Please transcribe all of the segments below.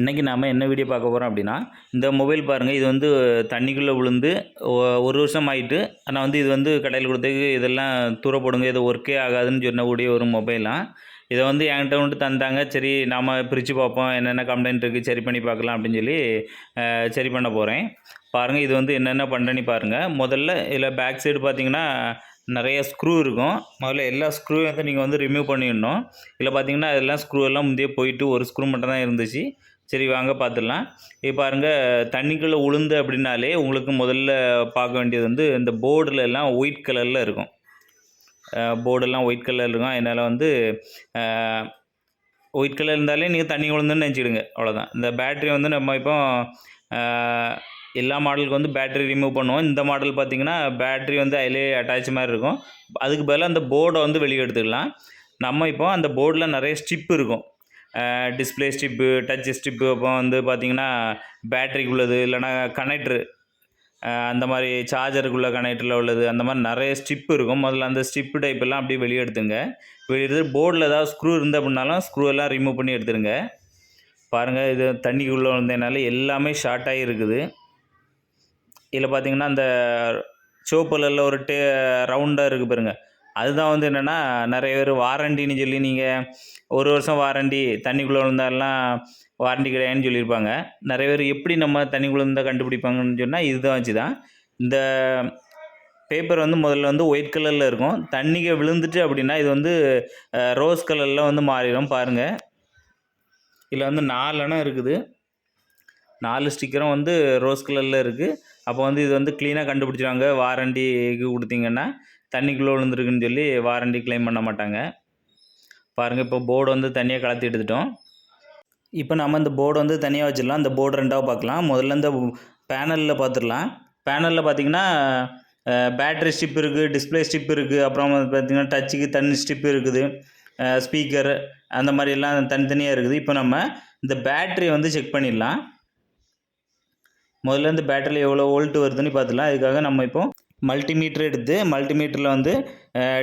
இன்றைக்கி நாம் என்ன வீடியோ பார்க்க போகிறோம் அப்படின்னா, இந்த மொபைல் பாருங்கள். இது வந்து தண்ணிக்குள்ளே விழுந்து ஒரு வருஷம் ஆகிட்டு. ஆனால் வந்து இது வந்து கடையில் கொடுத்ததுக்கு இதெல்லாம் தூர போடுங்க, இது ஒர்க்கே ஆகாதுன்னு சொன்னக்கூடிய ஒரு மொபைலாம். இதை வந்து என்கிட்ட வந்து தந்தாங்க. சரி நாம் பிரித்து பார்ப்போம், என்னென்ன கம்ப்ளைண்ட் இருக்குது, சரி பண்ணி பார்க்கலாம் அப்படின்னு சொல்லி சரி பண்ண போகிறேன். பாருங்கள், இது வந்து என்னென்ன பண்ணுறேன்னு பாருங்கள். முதல்ல இதில் பேக் சைடு பார்த்தீங்கன்னா நிறைய ஸ்க்ரூ இருக்கும். முதல்ல எல்லா ஸ்க்ரூவையும் வந்து நீங்கள் வந்து ரிமூவ் பண்ணிடணும். இதில் பார்த்தீங்கன்னா இதெல்லாம் ஸ்க்ரூ எல்லாம் முந்தையே போயிட்டு ஒரு ஸ்க்ரூ மட்டும் தான் இருந்துச்சு. சரி வாங்க பார்த்துடலாம். இப்போ பாருங்கள், தண்ணிக்குள்ளே உளுந்து அப்படின்னாலே உங்களுக்கு முதல்ல பார்க்க வேண்டியது வந்து இந்த போர்டில் எல்லாம் ஒயிட் கலரில் இருக்கும். போர்டெல்லாம் ஒயிட் கலரில் இருக்கும். அதனால் வந்து ஒயிட் கலர் இருந்தாலே நீங்கள் தண்ணி விழுந்துன்னு நினச்சிடுங்க, அவ்வளோதான். இந்த பேட்ரி வந்து நம்ம இப்போ எல்லா மாடலுக்கு வந்து பேட்ரி ரிமூவ் பண்ணுவோம். இந்த மாடல் பார்த்திங்கன்னா பேட்ரி வந்து அதிலே அட்டாச் மாதிரி இருக்கும். அதுக்கு பதிலாக அந்த போர்டை வந்து வெளியே எடுத்துக்கலாம். நம்ம இப்போ அந்த போர்டில் நிறைய ஸ்டிப் இருக்கும். டிஸ்பிளே ஸ்டிப்பு, டச் ஸ்டிப்பு, அப்புறம் வந்து பார்த்திங்கன்னா பேட்ரிக்கு உள்ளது, இல்லைனா கனெக்ட்ரு, அந்த மாதிரி சார்ஜருக்குள்ள கனெக்டரில் உள்ளது, அந்த மாதிரி நிறைய ஸ்டிப்பு இருக்கும். முதல்ல அந்த ஸ்டிப்பு டைப் எல்லாம் அப்படியே வெளியே எடுத்துங்க. வெளியே எடுத்து போர்டில் ஏதாவது ஸ்க்ரூ இருந்த அப்படின்னாலும் ஸ்க்ரூ எல்லாம் ரிமூவ் பண்ணி எடுத்துருங்க. பாருங்கள், இது தண்ணிக்குள்ளே வந்ததுனால எல்லாமே ஷார்ட் ஆகி இருக்குது. இதில் பார்த்திங்கன்னா அந்த சிவப்பு கலரில் ஒரு ரவுண்டாக இருக்குது பாருங்கள். அதுதான் வந்து என்னென்னா நிறைய பேர் வாரண்டின்னு சொல்லி நீங்கள் ஒரு வருஷம் வாரண்டி, தண்ணிக்குள்ளே விழுந்தாலாம் வாரண்டி கிடையாதுன்னு சொல்லியிருப்பாங்க. நிறைய பேர் எப்படி நம்ம தண்ணிக்குள்ளே இருந்தால் கண்டுபிடிப்பாங்கன்னு சொன்னால் இதுதான் வச்சு தான். இந்த பேப்பர் வந்து முதல்ல வந்து ஒயிட் கலரில் இருக்கும். தண்ணிக்கு விழுந்துட்டு அப்படின்னா இது வந்து ரோஸ் கலரில் வந்து மாறிடும். பாருங்கள், இதில் வந்து 4 அணை இருக்குது. 4 ஸ்டிக்கரும் வந்து ரோஸ் கலரில் இருக்குது. அப்போ வந்து இது வந்து க்ளீனாக கண்டுபிடிச்சிடுவாங்க. வாரண்டிக்கு கொடுத்தீங்கன்னா தண்ணிக்குள்ளே விழுந்துருக்குன்னு சொல்லி வாரண்டி கிளைம் பண்ண மாட்டாங்க. பாருங்கள், இப்போ போர்டு வந்து தனியாக கலத்தி எடுத்துட்டோம். இப்போ நம்ம இந்த போர்டு வந்து தனியாக வச்சிடலாம். இந்த போர்டு ரெண்டாவது பார்க்கலாம். முதல்ல இந்த பேனலில் பார்த்துடலாம். பேனலில் பார்த்திங்கன்னா பேட்ரி ஸ்டிப் இருக்குது, டிஸ்பிளே ஸ்டிப் இருக்குது, அப்புறம் பார்த்திங்கன்னா டச்சுக்கு தனி ஸ்டிப் இருக்குது, ஸ்பீக்கர், அந்த மாதிரி எல்லாம் தனித்தனியாக இருக்குது. இப்போ நம்ம இந்த பேட்ரி வந்து செக் பண்ணிடலாம். முதல்ல இந்த பேட்டரியில் எவ்வளோ வோல்ட் வருதுன்னு பார்த்துக்கலாம். அதுக்காக நம்ம இப்போ மல்டிமீட்டர் எடுத்து மல்டிமீட்டரில் வந்து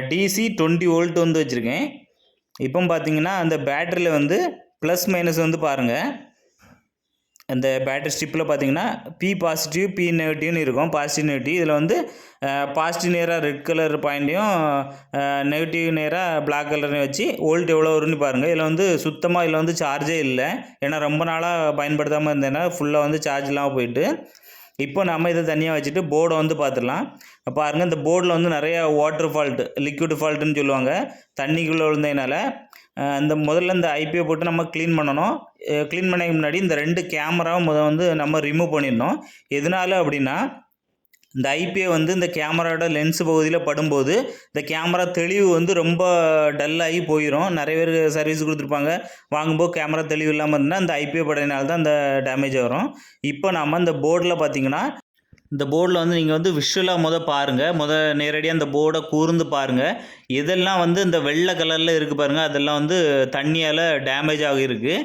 டிசி 20 வோல்ட் வந்து வச்சுருக்கேன். இப்போ பார்த்தீங்கன்னா அந்த பேட்டரியில் வந்து ப்ளஸ் மைனஸ் வந்து பாருங்கள். அந்த பேட்டரி ஸ்ட்ரிப்பில் பார்த்தீங்கன்னா பி பாசிட்டிவ், பி நெகட்டிவ்னு இருக்கும். Positive negative. இதில் வந்து பாசிட்டிவ் நேராக ரெட் கலர் பாயிண்ட்டையும் நெகட்டிவ் நேராக பிளாக் கலரையும் வச்சு வோல்ட் எவ்வளோ வரும்னு பாருங்கள். இதில் வந்து சுத்தமாக இதில் வந்து சார்ஜே இல்லை. ஏன்னா ரொம்ப நாளாக பயன்படுத்தாமல் இருந்தேன்னா ஃபுல்லாக வந்து சார்ஜ் இல்லாமல் போயிட்டு. இப்போ நம்ம இதை தனியாக வச்சுட்டு போர்டை வந்து பார்த்துடலாம். பாருங்கள், இந்த போர்டில் வந்து நிறைய வாட்டர் ஃபால்ட்டு, லிக்விட் ஃபால்ட்டுன்னு சொல்லுவாங்க. தண்ணிக்குள்ளே விழுந்ததுனால இந்த முதல்ல இந்த ஐபியை போட்டு நம்ம க்ளீன் பண்ணணும். க்ளீன் பண்ணதுக்கு முன்னாடி இந்த 2 கேமராவும் வந்து நம்ம ரிமூவ் பண்ணிடணும். எதனால அப்படின்னா, இந்த ஐபியை வந்து இந்த கேமராவோட லென்ஸ் பகுதியில் படும்போது இந்த கேமரா தெளிவு வந்து ரொம்ப டல்லாகி போயிடும். நிறைய பேர் சர்வீஸ் கொடுத்துருப்பாங்க, வாங்கும்போது கேமரா தெளிவு இல்லாமல் இருந்தால் இந்த ஐபிஐ படையினால தான் இந்த டேமேஜ் வரும். இப்போ நம்ம இந்த போர்டில் பார்த்திங்கன்னா இந்த போர்டில் வந்து நீங்கள் வந்து விஷுவலாக பாருங்கள். நேரடியாக அந்த போர்டை கூர்ந்து பாருங்கள். இதெல்லாம் வந்து இந்த வெள்ளை கலரில் இருக்குது பாருங்கள், அதெல்லாம் வந்து தண்ணியால் டேமேஜ் ஆகியிருக்கு.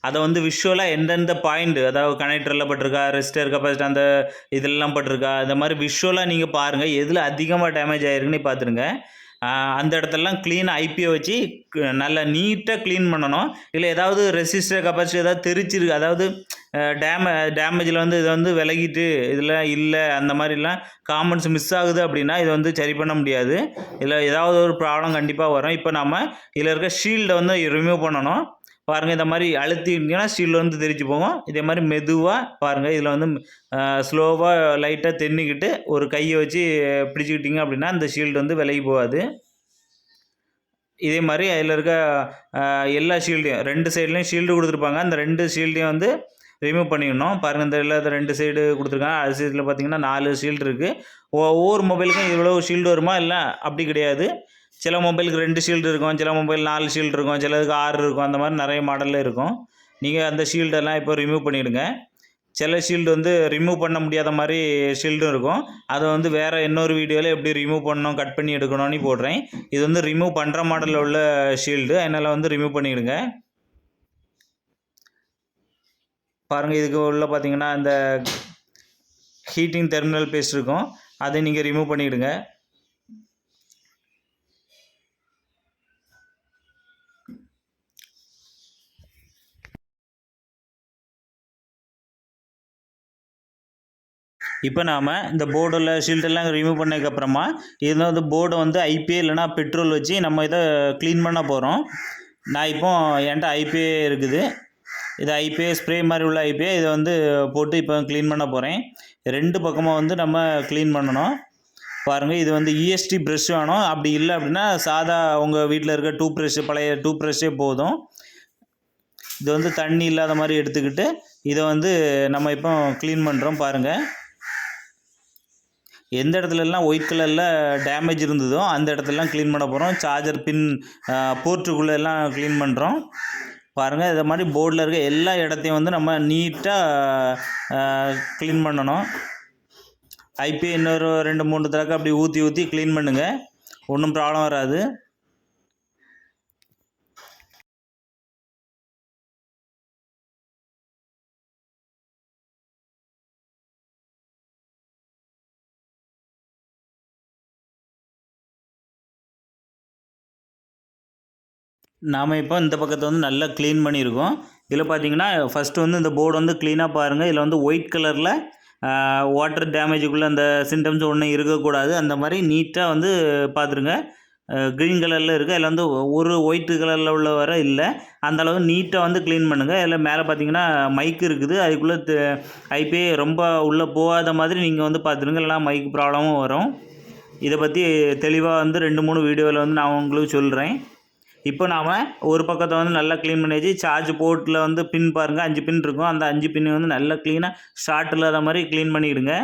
அதை வந்து விஷுவலாக எந்தெந்த பாயிண்ட், அதாவது கனெக்டரில் பட்டிருக்கா, ரெசிஸ்டர், கெப்பாசிட்டர், அந்த இதெல்லாம் பட்டிருக்கா, இந்த மாதிரி விஷுவலாக நீங்கள் பாருங்கள். எதில் அதிகமாக டேமேஜ் ஆகிருக்குன்னு பார்த்துருங்க. அந்த இடத்தெல்லாம் க்ளீனாக ஐபியை வச்சு நல்லா நீட்டாக க்ளீன் பண்ணணும். இல்லை ஏதாவது ரெசிஸ்டர், கெப்பாசிட்டர் ஏதாவது தெரிச்சிருக்கு, அதாவது டேமேஜில் வந்து இதை வந்து விலகிட்டு இதில் இல்லை, அந்த மாதிரிலாம் காம்பன்ஸ் மிஸ் ஆகுது அப்படின்னா இதை வந்து சரி பண்ண முடியாது. இதில் ஏதாவது ஒரு ப்ராப்ளம் கண்டிப்பாக வரும். இப்போ நம்ம இதில் இருக்க ஷீல்டை வந்து ரிமூவ் பண்ணணும். பாருங்கள், இந்த மாதிரி அழுத்திங்கன்னா ஷீல்டு வந்து தெரிச்சு போகும். இதே மாதிரி மெதுவாக பாருங்கள், இதில் வந்து ஸ்லோவாக லைட்டாக தென்னிக்கிட்டு ஒரு கையை வச்சு பிடிச்சிக்கிட்டிங்க அப்படின்னா இந்த ஷீல்டு வந்து விலகி போகாது. இதே மாதிரி அதில் இருக்க எல்லா ஷீல்டையும் 2 சைட்லேயும் ஷீல்டு கொடுத்துருப்பாங்க. அந்த 2 ஷீல்டையும் வந்து ரிமூவ் பண்ணிடணும். பாருங்கள், இந்த எல்லா 2 சைடு கொடுத்துருக்காங்க. அது சைடில் பார்த்திங்கன்னா 4 ஷீல்டு இருக்குது. ஒவ்வொரு மொபைலுக்கும் இவ்வளோ ஷீல்டு வருமா? இல்லை, அப்படி கிடையாது. சில மொபைலுக்கு 2 ஷீல்டு இருக்கும், சில மொபைல் 4 ஷீல்டு இருக்கும், சிலதுக்கு 6 இருக்கும். அந்த மாதிரி நிறைய மாடலில் இருக்கும். நீங்கள் அந்த ஷீல்டெல்லாம் இப்போ ரிமூவ் பண்ணிவிடுங்க. சில ஷீல்டு வந்து ரிமூவ் பண்ண முடியாத மாதிரி ஷீல்டும் இருக்கும். அதை வந்து வேறு இன்னொரு வீடியோவில் எப்படி ரிமூவ் பண்ணணும், கட் பண்ணி எடுக்கணும்னு போடுறேன். இது வந்து ரிமூவ் பண்ணுற மாடலில் உள்ள ஷீல்டு, அதனால் வந்து ரிமூவ் பண்ணிவிடுங்க. பாருங்கள், இதுக்கு உள்ள பார்த்திங்கன்னா இந்த ஹீட்டிங் டெர்மினல் பேஸ்ட் இருக்கும். அதை நீங்கள் ரிமூவ் பண்ணிவிடுங்க. இப்போ நாம் இந்த போர்டில் ஷீல்டெல்லாம் ரிமூவ் பண்ணதுக்கப்புறமா இதில் வந்து போர்டை வந்து ஐபிஏ இல்லைனா பெட்ரோல் வச்சு நம்ம இதை க்ளீன் பண்ண போகிறோம். நான் இப்போ என்கிட்ட ஐபிஏ இருக்குது. இது ஐபிஏ ஸ்ப்ரே மாதிரி உள்ள ஐபிஏ இதை வந்து போட்டு இப்போ க்ளீன் பண்ண போகிறேன். 2 பக்கமாக வந்து நம்ம க்ளீன் பண்ணணும். பாருங்கள், இது வந்து இஎஸ்டி ப்ரெஷ் வேணும். அப்படி இல்லை அப்படின்னா சாதா உங்கள் வீட்டில் இருக்க டூத் ப்ரெஷ்ஷு, பழைய டூத் ப்ரெஷ்ஷே போதும். இது வந்து தண்ணி இல்லாத மாதிரி எடுத்துக்கிட்டு இதை வந்து நம்ம இப்போ க்ளீன் பண்ணுறோம். பாருங்கள், எந்த இடத்துலலாம் ஒயிட் கலரில் டேமேஜ் இருந்ததோ அந்த இடத்துலலாம் க்ளீன் பண்ண போகிறோம். சார்ஜர் பின் போர்ட்டுக்குள்ளே எல்லாம் க்ளீன் பண்ணுறோம். பாருங்கள், இதை மாதிரி போர்டில் இருக்க எல்லா இடத்தையும் வந்து நம்ம நீட்டாக க்ளீன் பண்ணணும். ஐபிஏ இன்னொரு 2-3 தடவை அப்படி ஊற்றி க்ளீன் பண்ணுங்கள், ஒன்றும் ப்ராப்ளம் வராது. நாம் இப்போ இந்த பக்கத்தை வந்து நல்லா க்ளீன் பண்ணியிருக்கோம். இதில் பார்த்தீங்கன்னா ஃபஸ்ட்டு வந்து இந்த போர்டு வந்து க்ளீனாக பாருங்கள். இதில் வந்து ஒயிட் கலரில் வாட்டர் டேமேஜுக்குள்ளே அந்த சிம்டம்ஸ் ஒன்றும் இருக்கக்கூடாது. அந்த மாதிரி நீட்டாக வந்து பார்த்துருங்க. க்ரீன் கலரில் இருக்குது, அதில் வந்து ஒரு ஒயிட் கலரில் உள்ள வர இல்லை. அந்தளவு நீட்டாக வந்து க்ளீன் பண்ணுங்கள். இதில் மேலே பார்த்தீங்கன்னா மைக் இருக்குது, அதுக்குள்ளே ஐபிஏ ரொம்ப உள்ளே போகாத மாதிரி நீங்கள் வந்து பார்த்துருங்க, இல்லைனா மைக் ப்ராப்ளமும் வரும். இதை பற்றி தெளிவாக வந்து 2-3 வீடியோவில் வந்து நான் உங்களுக்கு சொல்கிறேன். இப்போ நாம் ஒரு பக்கத்தை வந்து நல்லா க்ளீன் பண்ணியாச்சு. சார்ஜ் போர்ட்டில் வந்து பின் பாருங்கள், 5 பின் இருக்கும். அந்த 5 பின் வந்து நல்லா க்ளீனாக ஷார்ட் இல்லாத மாதிரி க்ளீன் பண்ணிவிடுங்க.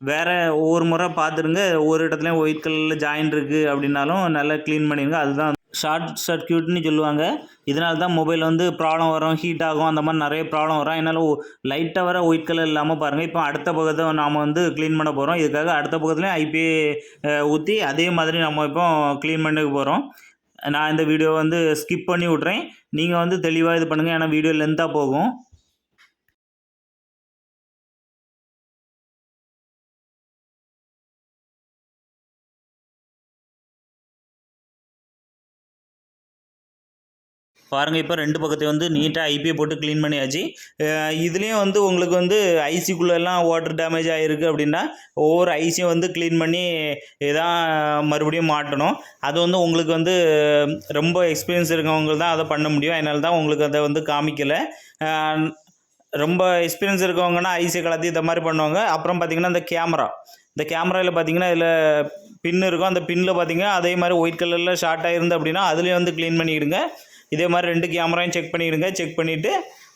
வேறு ஒவ்வொரு முறை பார்த்துருங்க, ஒவ்வொரு இடத்துலையும் ஒயிட் கலரில் ஜாயின் இருக்குது அப்படின்னாலும் நல்லா க்ளீன் பண்ணிடுங்க. அதுதான் ஷார்ட் சர்க்யூட்னு சொல்லுவாங்க. இதனால தான் மொபைல் வந்து ப்ராப்ளம் வரும், ஹீட் ஆகும், அந்த மாதிரி நிறைய ப்ராப்ளம் வரும். அதனால் லைட்டாக வர ஒயிட் கலர் இல்லாமல் பாருங்கள். இப்போ அடுத்த பக்கத்தை நாம் வந்து க்ளீன் பண்ண போகிறோம். இதுக்காக அடுத்த பக்கத்துலேயும் ஐபிஏ ஊற்றி அதே மாதிரி நம்ம இப்போ க்ளீன் பண்ண போகிறோம். நான் இந்த வீடியோ வந்து ஸ்கிப் பண்ணி விட்றேன். நீங்கள் வந்து தெளிவாக இது பண்ணுங்கள், ஏன்னா வீடியோ லென்த்தாக போகும். பாருங்கள், இப்போ 2 பக்கத்தையும் வந்து நீட்டாக ஐபிஏ போட்டு க்ளீன் பண்ணியாச்சு. இதுலேயும் வந்து உங்களுக்கு வந்து ஐசிக்குள்ளெல்லாம் வாட்டர் டேமேஜ் ஆகிருக்கு அப்படின்னா ஒவ்வொரு ஐசியும் வந்து க்ளீன் பண்ணி இதான் மறுபடியும் மாட்டணும். அது வந்து உங்களுக்கு வந்து ரொம்ப எக்ஸ்பீரியன்ஸ் இருக்கவங்க தான் அதை பண்ண முடியும். அதனால தான் உங்களுக்கு அதை வந்து காமிக்கலை. ரொம்ப எக்ஸ்பீரியன்ஸ் இருக்கவங்கன்னா ஐசியை கலத்தி இந்த மாதிரி பண்ணுவாங்க. அப்புறம் பார்த்திங்கன்னா இந்த கேமராவில் பார்த்திங்கன்னா இதில் பின் இருக்கும். அந்த பின்னில் பார்த்திங்கன்னா அதே மாதிரி ஒயிட் கலரில் ஷார்ட் ஆகிருந்து அப்படின்னா அதுலேயும் வந்து க்ளீன் பண்ணிவிடுங்க. இதே மாதிரி 2 கேமராயும் செக் பண்ணிவிடுங்க. செக் பண்ணிவிட்டு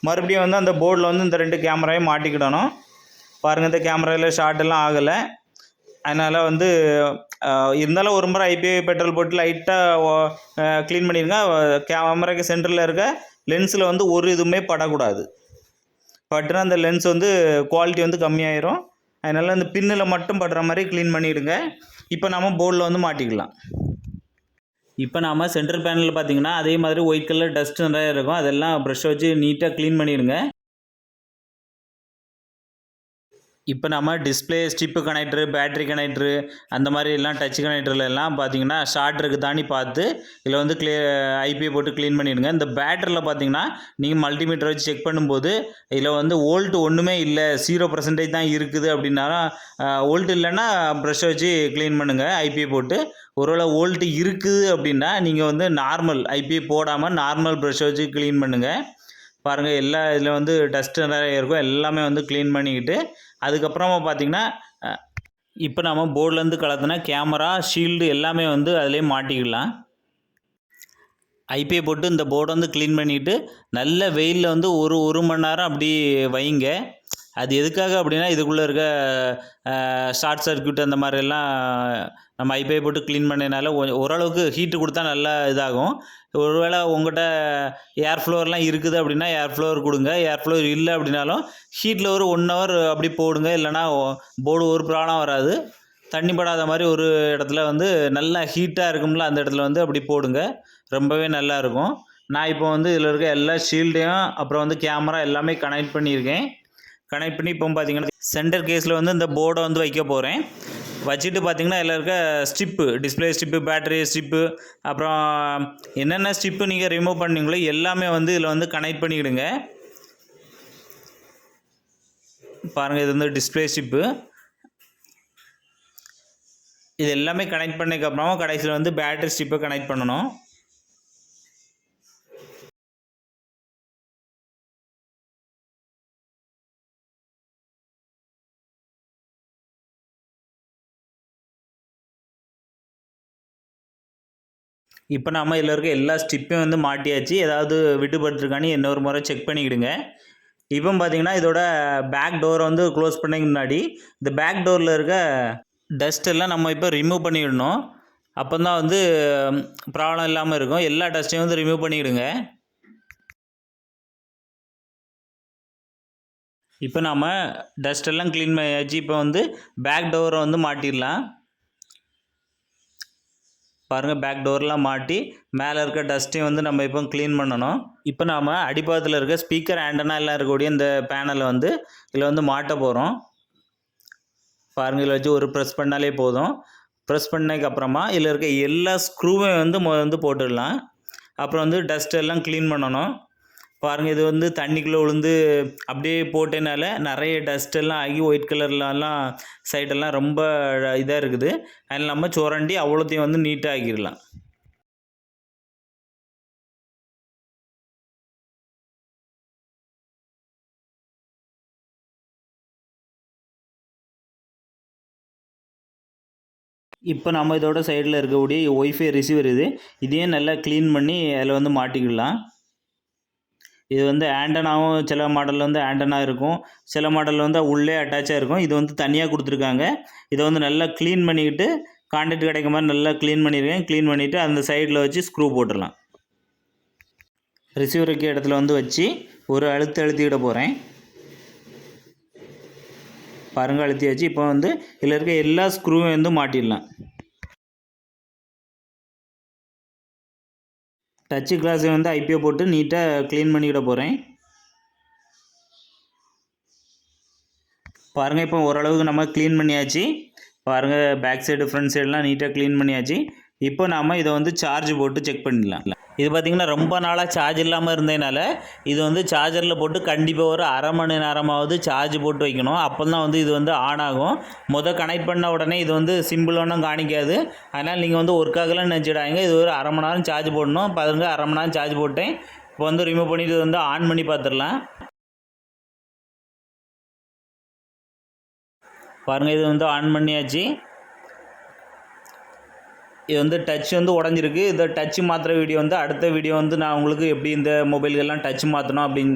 மறுபடியும் வந்து அந்த போர்டில் வந்து இந்த 2 கேமராயும் மாட்டிக்கிடணும். பாருங்கள், இந்த கேமராவில் ஷார்ட்டெல்லாம் ஆகலை. அதனால் வந்து இருந்தாலும் ஒரு முறை ஐபிஏ பெட்ரோல் போட்டு லைட்டாக க்ளீன் பண்ணிடுங்க. கேமராக்கு சென்டரில் இருக்க லென்ஸில் வந்து ஒரு இதுவுமே படக்கூடாது. பட்டுனா அந்த லென்ஸ் வந்து குவாலிட்டி வந்து கம்மியாயிரும். அதனால் அந்த பின்னில் மட்டும் படுற மாதிரி க்ளீன் பண்ணிவிடுங்க. இப்போ நம்ம போர்டில் வந்து மாட்டிக்கலாம். இப்போ நாம் சென்டர் பேனலில் பார்த்திங்கன்னா அதே மாதிரி ஒயிட் கலர் டஸ்ட் நிறையா இருக்கும். அதெல்லாம் ப்ரெஷ்ஷை வச்சு நீட்டாக க்ளீன் பண்ணிவிடுங்க. இப்போ நம்ம டிஸ்பிளே ஸ்டிப்பு கனெக்டரு, பேட்ரி கனெக்டரு, அந்த மாதிரி எல்லாம் டச் கனெக்டரில் எல்லாம் பார்த்தீங்கன்னா ஷார்ட் இருக்குதான்னு பார்த்து இதில் வந்து ஐபிஐ போட்டு க்ளீன் பண்ணிவிடுங்க. இந்த பேட்டரியில் பார்த்தீங்கன்னா நீங்கள் மல்டிமீட்டர் வச்சு செக் பண்ணும்போது இதில் வந்து வோல்ட் ஒன்றுமே இல்லை, 0% தான் இருக்குது அப்படின்னாலும் வோல்ட் இல்லைன்னா ப்ரெஷ்ஷை வச்சு க்ளீன் பண்ணுங்கள் ஐபிஐ போட்டு. ஒருவேளை வோல்ட் இருக்குது அப்படின்னா நீங்கள் வந்து நார்மல் ஐபிஐ போடாமல் நார்மல் ப்ரெஷ்ஷை வச்சு க்ளீன் பண்ணுங்கள். பாருங்கள், எல்லா இதில் வந்து டஸ்ட்டு நிறைய இருக்கும், எல்லாமே வந்து க்ளீன் பண்ணிக்கிட்டு அதுக்கப்புறமா பார்த்திங்கன்னா இப்போ நம்ம போர்ட்லேருந்து கலத்தினா கேமரா, ஷீல்டு எல்லாமே வந்து அதிலே மாட்டிக்கலாம். ஐபிஐ போட்டு இந்த போர்டை வந்து க்ளீன் பண்ணிவிட்டு நல்ல வெயிலில் வந்து ஒரு மணி நேரம் அப்படி வைங்க. அது எதுக்காக அப்படின்னா இதுக்குள்ளே இருக்க ஷார்ட் சர்க்யூட் அந்த மாதிரிலாம் நம்ம ஐபிஐ போட்டு க்ளீன் பண்ணனால ஓரளவுக்கு ஹீட்டு கொடுத்தா நல்லா இதாகும். ஒருவேளை உங்கள்கிட்ட ஏர் ஃப்ளோர்லாம் இருக்குது அப்படின்னா ஏர் ஃப்ளோர் கொடுங்க. ஏர் ஃப்ளோர் இல்லை அப்படின்னாலும் ஹீட்டில் ஒரு 1 ஹவர் அப்படி போடுங்க. இல்லைனா போர்டு ஒரு ப்ராப்ளம் வராது. தண்ணி படாத மாதிரி ஒரு இடத்துல வந்து நல்லா ஹீட்டாக இருக்கும்ல, அந்த இடத்துல வந்து அப்படி போடுங்க, ரொம்பவே நல்லாயிருக்கும். நான் இப்போ வந்து இதில் இருக்க எல்லா ஷீல்டையும் அப்புறம் வந்து கேமரா எல்லாமே கனெக்ட் பண்ணியிருக்கேன். கனெக்ட் பண்ணி இப்போ பார்த்தீங்கன்னா சென்டர் கேஸில் வந்து இந்த போர்டை வந்து வைக்க போகிறேன். வச்சுட்டு பார்த்திங்கன்னா இதில் இருக்க ஸ்டிப்பு, டிஸ்பிளே ஸ்டிப்பு, பேட்டரி ஸ்டிப்பு, அப்புறம் என்னென்ன ஸ்டிப்பு நீங்கள் ரிமூவ் பண்ணிங்களோ எல்லாமே வந்து இதில் வந்து கனெக்ட் பண்ணிக்கிடுங்க. பாருங்கள், இது வந்து டிஸ்பிளே ஸ்டிப்பு. இது எல்லாமே கனெக்ட் பண்ணதுக்கப்புறமா கடைசியில் வந்து பேட்டரி ஸ்ட்ரிப்பை கனெக்ட் பண்ணணும். இப்போ நம்ம இதில் இருக்க எல்லா ஸ்ட்ரிப்பையும் வந்து மாட்டியாச்சு. ஏதாவது விட்டுப்பட்டுருக்கான்னு இன்னொரு முறை செக் பண்ணிக்கிடுங்க. இப்போ பார்த்தீங்கன்னா இதோட பேக் டோரை வந்து க்ளோஸ் பண்ணதுக்கு முன்னாடி இந்த பேக் டோரில் இருக்க டஸ்ட் எல்லாம் நம்ம இப்போ ரிமூவ் பண்ணிவிடணும். அப்போ தான் வந்து ப்ராப்ளம் இல்லாமல் இருக்கும். எல்லா டஸ்ட்டையும் வந்து ரிமூவ் பண்ணிவிடுங்க. இப்போ நாம் டஸ்ட் எல்லாம் க்ளீன் பண்ணியாச்சு. இப்போ வந்து பேக் டோரை வந்து மாட்டிடலாம். பாருங்கள், பேக் டோர்லாம் மாட்டி மேலே இருக்க டஸ்ட்டையும் வந்து நம்ம இப்போ க்ளீன் பண்ணணும். இப்போ நாம் அடிப்பாகத்தில் இருக்க ஸ்பீக்கர் ஆண்டனா எல்லாம் இருக்கக்கூடிய இந்த பேனலை வந்து இதில் வந்து மாட்ட போகிறோம். பாருங்கள், இதில் வச்சு ஒரு ப்ரெஸ் பண்ணாலே போதும். ப்ரெஸ் பண்ணதுக்கப்புறமா இதில் இருக்க எல்லா ஸ்க்ரூவையும் வந்து போட்டுடலாம். அப்புறம் வந்து டஸ்ட் எல்லாம் க்ளீன் பண்ணணும். பாருங்கள், இது வந்து தண்ணிக்குள்ளே விழுந்து அப்படியே போட்டனால நிறைய டஸ்ட் எல்லாம் ஆகி ஒயிட் கலர்லலாம் சைடெல்லாம் ரொம்ப இதாக இருக்குது. அதில் நம்ம சுரண்டி அவ்வளோத்தையும் வந்து நீட்டாக ஆக்கிடலாம். இப்போ நம்ம இதோட சைடில் இருக்கக்கூடிய ஒய்ஃபை ரிசீவர் இதையும் நல்லா க்ளீன் பண்ணி அதில் வந்து மாட்டிக்கலாம். இது வந்து ஆண்டனாவும் சில மாடலில் வந்து ஆண்டனா இருக்கும், சில மாடலில் வந்து உள்ளே அட்டாச்சாக இருக்கும். இது வந்து தனியாக கொடுத்துருக்காங்க. இதை வந்து நல்லா க்ளீன் பண்ணிக்கிட்டு கான்டாக்ட் கிடைக்க மாதிரி நல்லா க்ளீன் பண்ணியிருக்கேன். க்ளீன் பண்ணிவிட்டு அந்த சைடில் வச்சு ஸ்க்ரூ போட்டுடலாம். ரிசீவர் வைக்க இடத்துல வந்து வச்சு ஒரு அழுத்திக்கிட போகிறேன். பாருங்கள், அழுத்தி வச்சு இப்போ வந்து இதில் இருக்க எல்லா ஸ்க்ரூவும் வந்து மாட்டிடலாம். டச்சு கிளாஸை வந்து ஐபிஓ போட்டு நீட்டாக க்ளீன் பண்ணிக்கிட போகிறேன். பாருங்கள், இப்போ ஓரளவுக்கு நம்ம க்ளீன் பண்ணியாச்சு. பாருங்கள், பேக் சைடு ஃப்ரண்ட் சைடெலாம் நீட்டாக க்ளீன் பண்ணியாச்சு. இப்போ நாம் இதை வந்து சார்ஜ் போட்டு செக் பண்ணிடலாம். இது பார்த்திங்கன்னா ரொம்ப நாளாக சார்ஜ் இல்லாமல் இருந்ததுனால இது வந்து சார்ஜரில் போட்டு கண்டிப்பாக ஒரு அரை மணி நேரமாவது சார்ஜ் போட்டு வைக்கணும். அப்போ தான் வந்து இது வந்து ஆன் ஆகும். கனெக்ட் பண்ண உடனே இது வந்து சிம்பிளானும் காணிக்காது. அதனால் நீங்கள் வந்து ஒர்க் ஆகலன்னு நினச்சிடாங்க. இது ஒரு அரை மணி நேரம் சார்ஜ் போடணும். பாருங்க, அரை மணி நேரம் சார்ஜ் போட்டேன். இப்போ வந்து ரிமூவ் பண்ணிவிட்டு வந்து ஆன் பண்ணி பார்த்துடலாம். பாருங்கள், இது வந்து ஆன் பண்ணியாச்சு. இது வந்து டச் வந்து உடஞ்சிருக்கு. இந்த டச்சு மாற்றுற வீடியோ வந்து அடுத்த வீடியோ வந்து நான் உங்களுக்கு எப்படி இந்த மொபைல்கள்லாம் டச் மாற்றணும் அப்படின்னு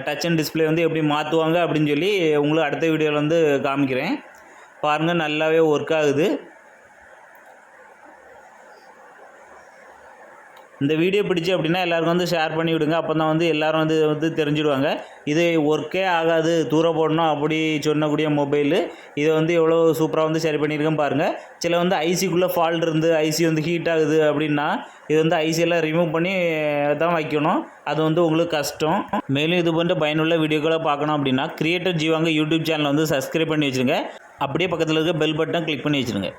டச் அண்ட் டிஸ்பிளே வந்து எப்படி மாற்றுவாங்க அப்படின்னு சொல்லி உங்களுக்கு அடுத்த வீடியோவில் வந்து காமிக்கிறேன். பாருங்கள், நல்லாவே ஒர்க் ஆகுது. இந்த வீடியோ பிடிச்சி அப்படின்னா எல்லாருக்கும் வந்து ஷேர் பண்ணி விடுங்க. அப்போ தான் வந்து எல்லோரும் வந்து தெரிஞ்சுடுவாங்க. இது ஒர்க்கே ஆகாது, தூரம் போடணும் அப்படி சொன்னக்கூடிய மொபைலு இதை வந்து எவ்வளோ சூப்பராக வந்து சரி பண்ணியிருக்கேன் பாருங்கள். சில வந்து ஐசிக்குள்ளே ஃபால்ட் இருந்து ஐசி வந்து ஹீட் ஆகுது அப்படின்னா இது வந்து ஐசியெல்லாம் ரிமூவ் பண்ணி தான் வைக்கணும். அது வந்து உங்களுக்கு கஷ்டம். மேலும் இது போன்ற பயனுள்ள வீடியோக்களை பார்க்கணும் அப்படின்னா கிரியேட்டர் ஜீவாங்க யூடியூப் சேனலை வந்து சப்ஸ்கிரைப் பண்ணி வச்சுருங்க. அப்படியே பக்கத்தில் இருக்க பெல் பட்டன் கிளிக் பண்ணி வச்சுருங்க.